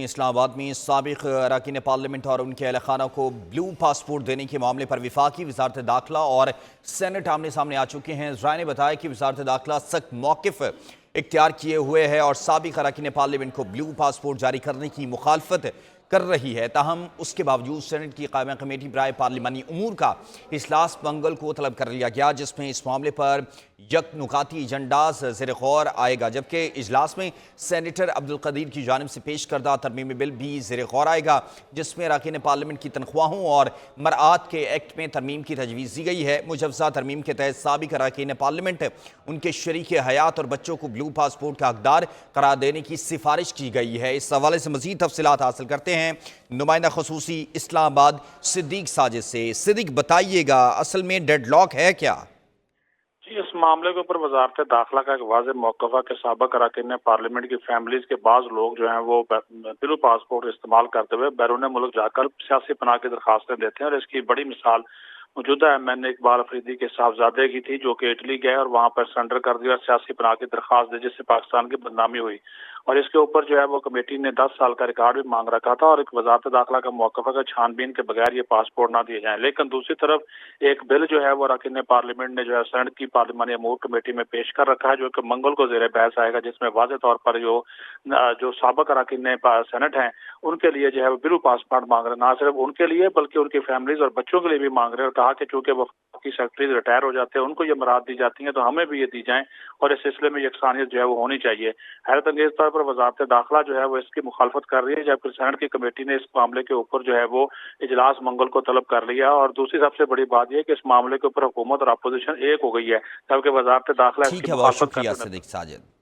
اسلام آباد میں سابق اراکین پارلیمنٹ اور ان کے اہل خانہ کو بلو پاسپورٹ دینے کے معاملے پر وفاقی وزارت داخلہ اور سینٹ آمنے سامنے آ چکے ہیں۔ ذرائع نے بتایا کہ وزارت داخلہ سخت موقف اختیار کیے ہوئے ہے اور سابق اراکین پارلیمنٹ کو بلو پاسپورٹ جاری کرنے کی مخالفت کر رہی ہے۔ تاہم اس کے باوجود سینٹ کی قائمہ کمیٹی برائے پارلیمانی امور کا اجلاس منگل کو طلب کر لیا گیا، جس میں اس معاملے پر یک نکاتی ایجنڈاز زیر غور آئے گا، جبکہ اجلاس میں سینیٹر عبدالقدیر کی جانب سے پیش کردہ ترمیمی بل بھی زیر غور آئے گا، جس میں اراکین پارلیمنٹ کی تنخواہوں اور مراعات کے ایکٹ میں ترمیم کی تجویز دی گئی ہے۔ مجوزہ ترمیم کے تحت سابق اراکین پارلیمنٹ ان کے شریک حیات اور بچوں کو بلو پاسپورٹ کا حقدار قرار دینے کی سفارش کی گئی ہے۔ اس حوالے سے مزید تفصیلات حاصل کرتے ہیں نمائندہ خصوصی اسلام آباد صدیق ساجد سے۔ صدیق بتائیے گا، اصل میں ڈیڈ لاک ہے کیا؟ جی، اس معاملے کے اوپر وزارت داخلہ کا ایک واضح موقف ہے کہ سابق اراکین پارلیمنٹ کی فیملیز کے بعض لوگ جو ہیں وہ بلو پاسپورٹ استعمال کرتے ہوئے بیرون ملک جا کر سیاسی پناہ کی درخواستیں دیتے ہیں، اور اس کی بڑی مثال موجودہ ایم اقبال افریدی کے صاحبزادے کی تھی، جو کہ اٹلی گئے اور وہاں پر سرنڈر کر دیا، سیاسی پناہ کی درخواست دی، جس سے پاکستان کی بدنامی ہوئی، اور اس کے اوپر جو ہے وہ کمیٹی نے 10 سال کا ریکارڈ بھی مانگ رکھا تھا، اور ایک وزارت داخلہ کا موقف ہے کہ چھان بین کے بغیر یہ پاسپورٹ نہ دیے جائیں۔ لیکن دوسری طرف ایک بل جو ہے وہ اراکین پارلیمنٹ نے جو ہے سینٹ کی پارلیمانی امور کمیٹی میں پیش کر رکھا ہے، جو کہ منگل کو زیر بحث آئے گا، جس میں واضح طور پر جو سابق اراکین سینٹ ہیں ان کے لیے جو ہے وہ بلو پاسپورٹ مانگ رہے ہیں، نہ صرف ان کے لیے بلکہ ان کی فیملیز اور بچوں کے لیے بھی مانگ رہے ہیں، اور کہا کہ چونکہ وفاقی سیکرٹریز ریٹائر ہو جاتے ہیں ان کو یہ مراد دی جاتی ہیں تو ہمیں بھی یہ دی جائیں، اور اس سلسلے میں یکسانیت جو ہے وہ ہونی چاہیے۔ حیرت انگیز طور پر وزارت داخلہ جو ہے وہ اس کی مخالفت کر رہی ہے، جبکہ سینٹ کی کمیٹی نے اس معاملے کے اوپر جو ہے وہ اجلاس منگل کو طلب کر لیا، اور دوسری سب سے بڑی بات یہ ہے کہ اس معاملے کے اوپر حکومت اور اپوزیشن ایک ہو گئی ہے، جبکہ وزارت داخلہ اس ٹھیک کی ہے، بہت مخالفت شکریہ کرتے صدیق ساجد۔